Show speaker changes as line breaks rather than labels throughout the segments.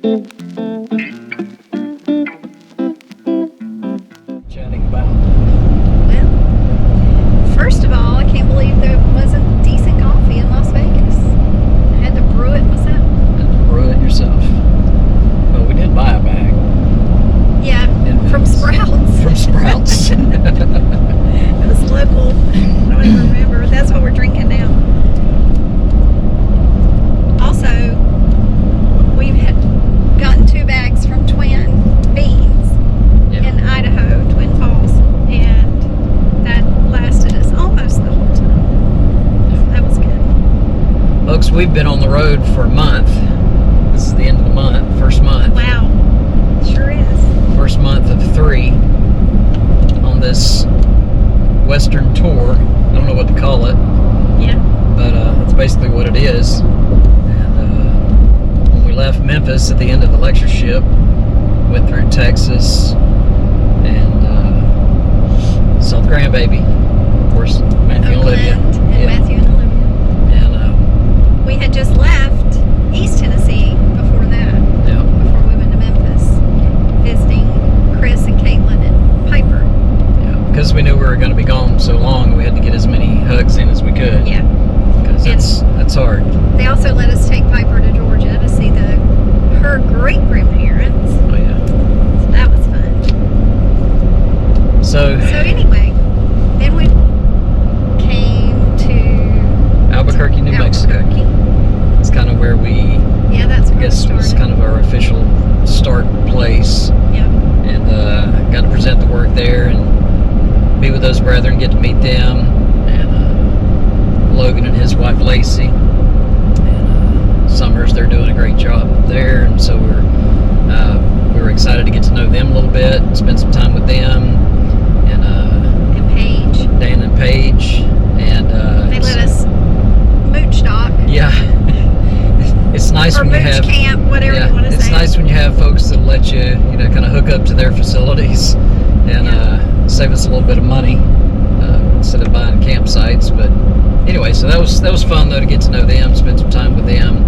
Chatting about.
Well, first of all, I can't believe there wasn't decent coffee in Las Vegas. I had to brew it myself.
Had to brew it yourself. Well, we did buy a bag.
Yeah, from Sprouts.
From Sprouts.
It was local. I don't even remember. That's what we're drinking now. Also, we've had gotten 2 bags from Twin Beans in Idaho, Twin Falls, and that lasted us almost the whole time. So that was good.
Folks, we've been on the road for a month. This is the end of the month, first month.
Wow, sure is.
First month of 3 on this Western tour. I don't know what to call it.
Yeah.
But that's basically what it is. And when we left Memphis at the end of the lectureship, went through Texas and saw the grandbaby, of course, Matthew and Olivia.
And Matthew and Olivia.
And
we had just left East Tennessee before that.
yeah,
Before we went to Memphis, visiting Chris and Caitlin and Piper.
yeah, because we knew we were going to be gone so long, we had to get as many hugs in as we could.
Yeah.
Because that's hard.
They also let us take Piper to Georgia to see her great grandparents.
Oh yeah.
So that was fun.
So
So anyway, then we came to
Albuquerque, New Mexico.
Albuquerque.
It's kind of where we,
Yeah, that's
I
where
guess,
we
was
started.
kind of our official start place.
Yeah.
And got to present the work there and be with those brethren, get to meet them, and Logan and his wife Lacey, and Summers. They're doing a great job there, and so we were excited to get to know them a little bit, spend some time with them, and
Paige.
Dan and Paige, and
They let us mooch dock.
yeah. It's nice
Or
when you
mooch
have
camp, whatever you want to
it's
say.
nice when you have folks that let you, kind of hook up to their facilities and save us a little bit of money instead of buying campsites. But anyway, so that was fun though to get to know them, spend some time with them,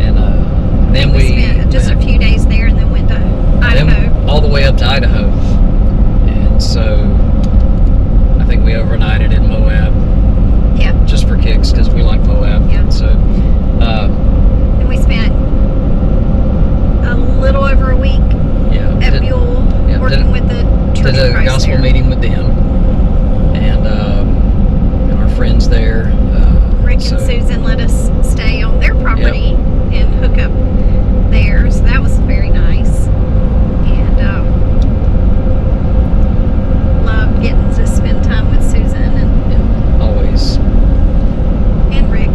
and then we
spent just a few days there and then went to Idaho.
then all the way up to Idaho, and so I think we overnighted in Moab.
Yeah.
Just for kicks because we like Moab.
Yeah.
So.
And we spent a little over a week at Buell working with the Church
did
of
a
Christ
gospel
there.
meeting with them and our friends there.
Rick and Susan let us stay on their property and hook up there, so that was very nice. And loved getting to spend time with Susan and
always.
and Rick.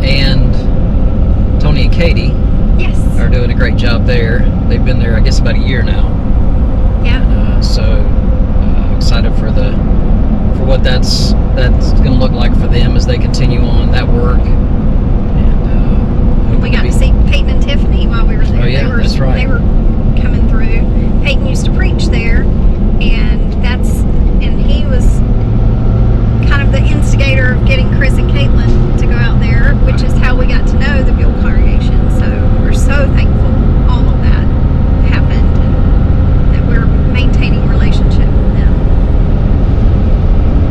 And Tony and Katie
Yes.
are doing a great job there. They've been there, I guess, about a year now.
Yeah.
So excited for what that's going to look like for them as they continue on that work. And
We got to see Peyton and Tiffany while we were there.
Oh, yeah, that's right.
They were coming through. Peyton used to preach there, and he was kind of the instigator of getting Chris and Caitlin to go out there, which is how we got to know the Buell congregation. So we're so thankful all of that happened, and that we're maintaining relationship with them.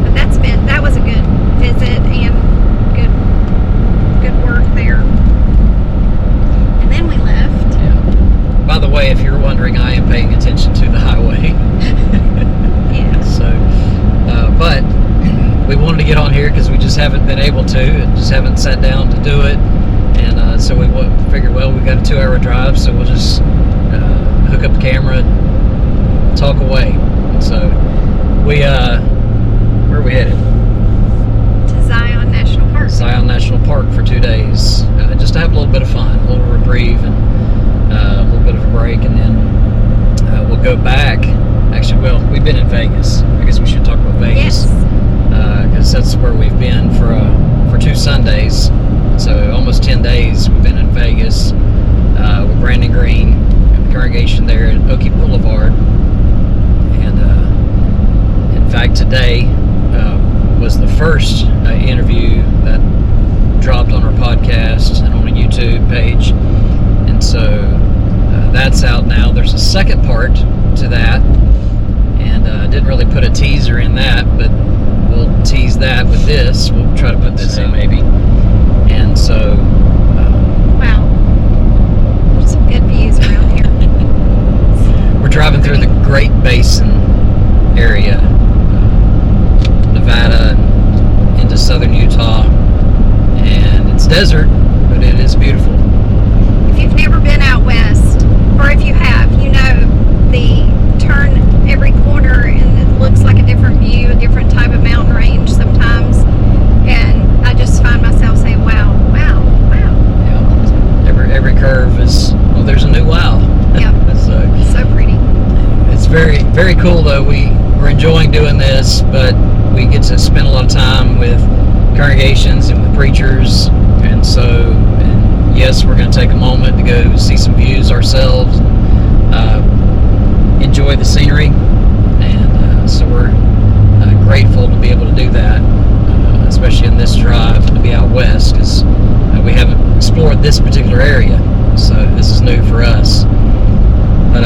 But that was a good visit and good work there. And then we left.
yeah. By the way, if you're wondering, I am paying attention to the highway.
Yeah.
So, but we wanted to get on here because we just haven't been able to, and just haven't sat down to do it. And so we figured, well, we got a 2-hour drive, so we'll just hook up the camera, talk away. So where are we headed?
To Zion National Park.
Zion National Park for 2 days, just to have a little bit of fun, a little reprieve, and a little bit of a break, and then we'll go back. Actually, well, we've been in Vegas. I guess we should talk about Vegas.
Yes.
Because that's where we've been for 2 Sundays. So almost 10 days we've been in Vegas with Brandon Green and the congregation there at Oakey Blvd. And in fact, today was the first interview that dropped on our podcast and on a YouTube page. And so that's out now. There's a second part to that, and didn't really put a teaser in that, but we'll tease that with this. We'll try to put this in maybe. And so,
wow, there's some good views around here.
we're driving through the Great Basin area, Nevada, and into southern Utah, and it's desert, but it is beautiful.
If you've never been out west, or if you have, you know the turn every corner and it looks like a different view, a different type of mountain range sometimes, and I just find myself saying, wow, wow, wow.
Yeah. Every curve is, well, there's a new wow.
Yeah. So pretty.
It's very, very cool though. We're enjoying doing this, but we get to spend a lot of time with congregations and with preachers, and so, and yes, we're going to take a moment to go see some views ourselves, enjoy the scenery, and so we're grateful to be able to do that, especially in this drive to be out west, because we haven't explored this particular area, so this is new for us. But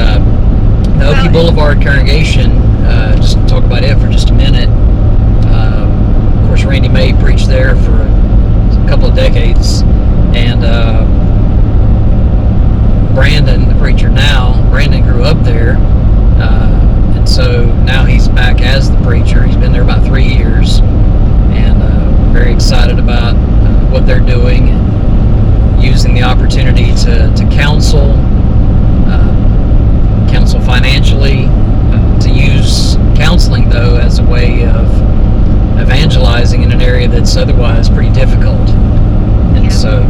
the Oakey Blvd congregation, just to talk about it for just a minute, of course Randy May preached there for a couple of decades, and Brandon, the preacher now, Brandon grew up there, and so now he's back as the preacher. He's been there about 3 years, and very excited about what they're doing, and using the opportunity to counsel financially, to use counseling though as a way of evangelizing in an area that's otherwise pretty difficult, and so,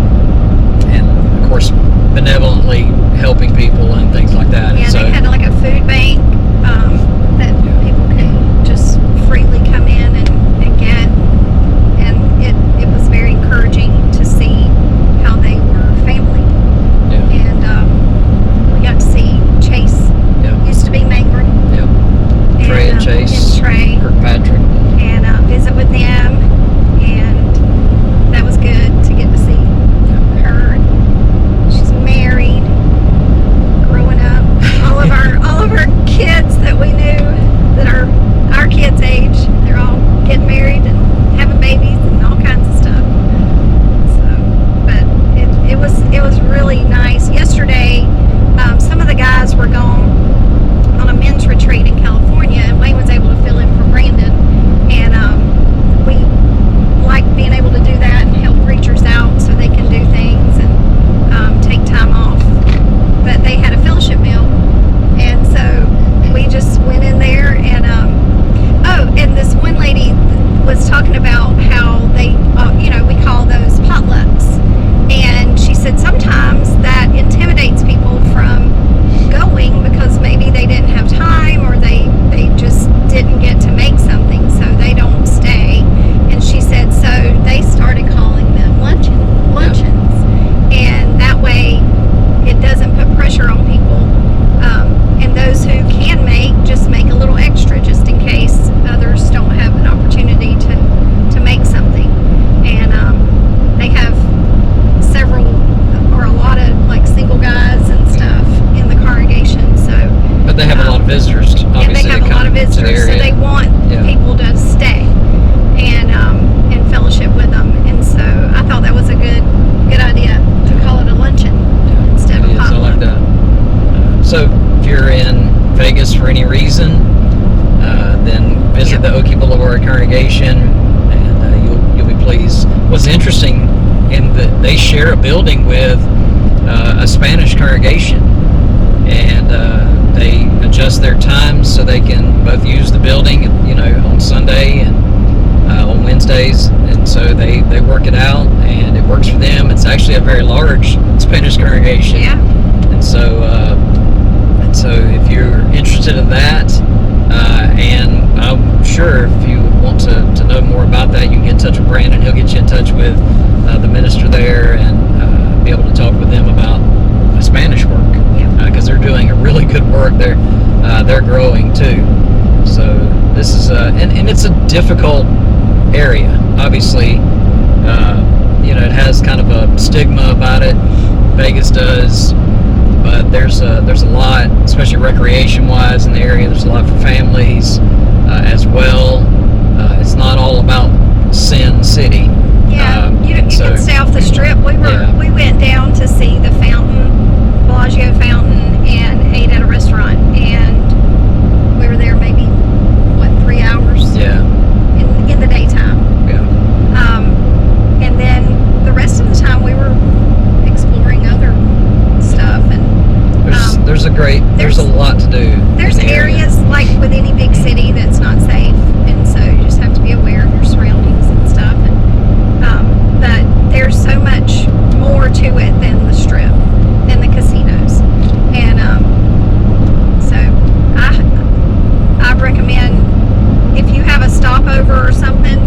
and of course benevolently helping people and things like that.
Yeah,
and so,
they had like a food bank that people could just freely come in and get, and it was very encouraging to see how they were family.
yeah.
And we got to see Chase.
Yeah.
Used to be Mangrum.
Yeah. Trey and Chase.
And Trey.
Kirkpatrick.
And visit with them, and that was good to get to see her. She's married, growing up. All of our kids that we knew that are our kids' age, they're all getting married and having babies and all kinds of stuff. So, but it was really nice. Yesterday, some of the guys were gone on a men's retreat in California, and Wayne was able to fill in for Brandon, and we like being able to do that and help preachers out so they can do things and take time off. But they had a fellowship meal, and so we just went in there, and and this one lady was talking about how they we call those potlucks, and she said sometimes that intimidates people from going because maybe they didn't have time, or they just didn't get to make something, so they don't stay. And she said so they started calling them luncheons, and that way it doesn't put pressure on people, and those who can just make a little extra just in case others don't have an opportunity to make something. And they have several or a lot of like single guys and stuff in the congregation, so
But they have a lot of visitors, obviously.
and they have a lot of visitors, so they want people to stay and fellowship with them. And so I thought that was a good idea to call it a luncheon instead of a potluck.
I like that. So if you're in Vegas for any reason, then visit the Oakey Blvd congregation, and you'll be pleased. What's interesting in that they share a building with a Spanish congregation, and they adjust their times so they can both use the building, on Sunday and on Wednesdays, and so they work it out, and it works for them. It's actually a very large Spanish congregation, and so if you're interested in that, and I'm sure if you want to know more about that, you can get in touch with Brandon. He'll get you in touch with the minister there, and be able to talk with them about Spanish work, because they're doing a really good work. They're growing too. So this is and it's a difficult area. Obviously, it has kind of a stigma about it. Vegas does, but there's a lot, especially recreation-wise in the area. There's a lot for families as well. It's not all about Sin City.
Yeah, you can stay off the strip. We went down to see the fountain, Bellagio fountain, and ate at a restaurant. And we were there maybe 3 hours.
Yeah.
In the daytime.
Yeah.
And then the rest of the time we were exploring other stuff. And
there's a lot to do.
There's areas like with any big city that's not safe, and so you just have to be aware of your surroundings and stuff. And but there's so much more to it than the strip, than the casinos. And so I recommend, if you have a stopover or something,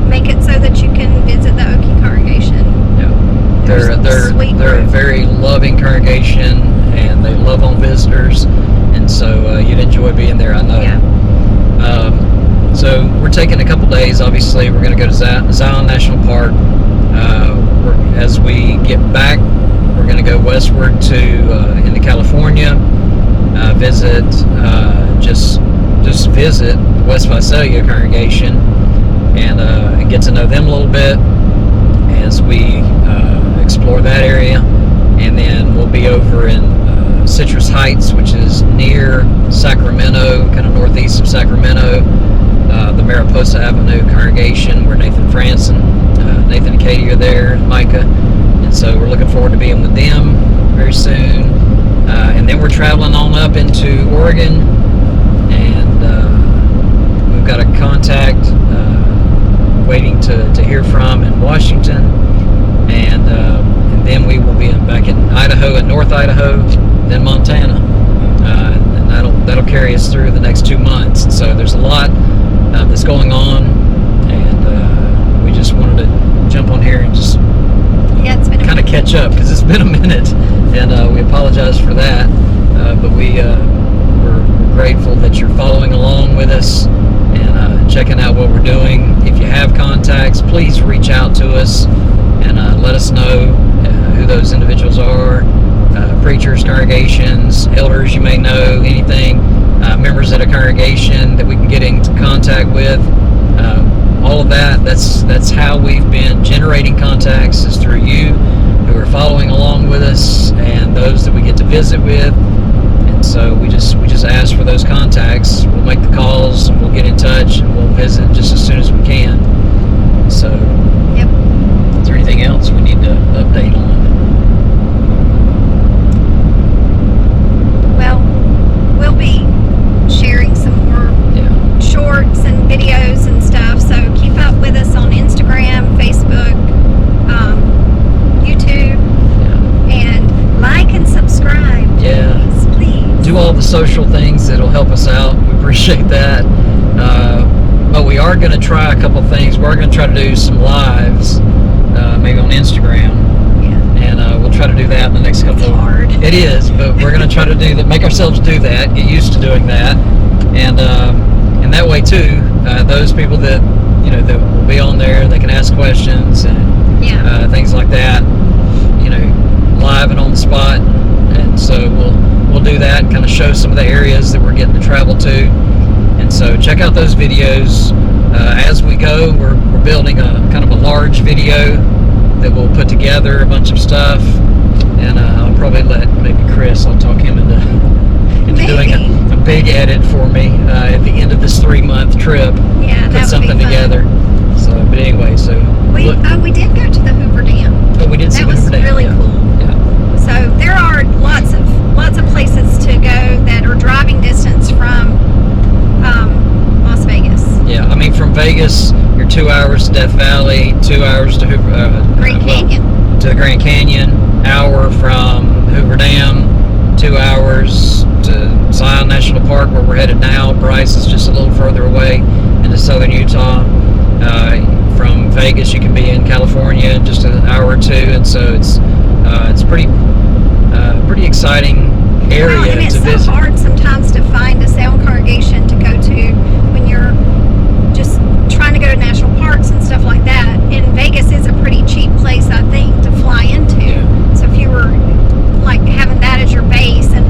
make it so that you can visit the Oakey congregation.
Yeah. They're a very loving congregation, and they love on visitors, and so you'd enjoy being there, I know.
Yeah.
So we're taking a couple days. Obviously, we're going to go to Zion National Park. As we get back, we're going to go westward into California, visit just visit the West Visalia congregation, and get to know them a little bit as we explore that area. And then we'll be over in Citrus Heights, which is near Sacramento, kind of northeast of Sacramento, the Mariposa Avenue congregation, where Nathan and Katie are there, and Micah. And so we're looking forward to being with them very soon. And then we're traveling on up into Oregon, and we've got a contact waiting to hear from in Washington. And then we will be back in Idaho, and North Idaho, then Montana, and that'll carry us through the next 2 months. And so there's a lot that's going on, and we just wanted to jump on here and just kind of catch up, because it's been a minute, and we apologize for that, but we're grateful that you're following along with us and checking out what we're doing. If you have contacts, please reach out to us and let us know who those individuals are, preachers, congregations, elders you may know, anything, members at a congregation that we can get into contact with. All of that's how we've been generating contacts, is through you who are following along with us, and those that we get to visit with. And so we just ask for those contacts. We'll make the calls, and we'll get in touch, and we'll visit just as soon as we can. So,
yep.
Is there anything else we need to update on?
Well, we'll be sharing some more shorts and videos and stuff, so keep up with us on Instagram, Facebook, YouTube, and like and subscribe.
Yeah.
Please.
Do all the social things that'll help us out. We appreciate that. But we are going to try a couple things. We're going to try to do some lives, maybe on Instagram.
Yeah.
And we'll try to do that in the next couple.
It's hard.
It is, but we're going to try to do that. Make ourselves do that. Get used to doing that, and that way too, those people that that will be on there, they can ask questions and things like that. Live and on the spot, and so we'll do that and kind of show some of the areas that we're getting to travel to. And so check out those videos as we go. We're building a kind of a large video that we'll put together, a bunch of stuff, and I'll probably let maybe Chris, I'll talk him into doing a big edit for me at the end of this 3-month trip.
Yeah,
put something together. So, but anyway, so
we did go to the Hoover Dam.
Oh, we did see the Hoover Dam.
That was really cool.
Yeah.
So there are lots of places to go that are driving distance from Las Vegas.
Yeah, I mean, from Vegas, you're 2 hours to Death Valley, 2 hours to
Grand Canyon.
To the Grand Canyon, hour from Hoover Dam, 2 hours to Zion National Park, where we're headed now. Bryce is just a little further away into southern Utah. From Vegas, you can be in California in just an hour or two, and so it's pretty exciting area
and it's
to visit.
so hard sometimes to find a sound congregation to go to when you're just trying to go to national parks and stuff like that. And Vegas is a pretty cheap place, I think, to fly into.
Yeah.
So if you were like having that as your base and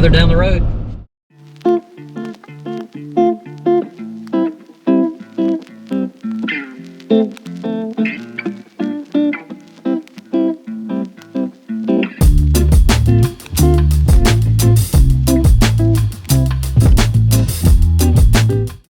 further down the road.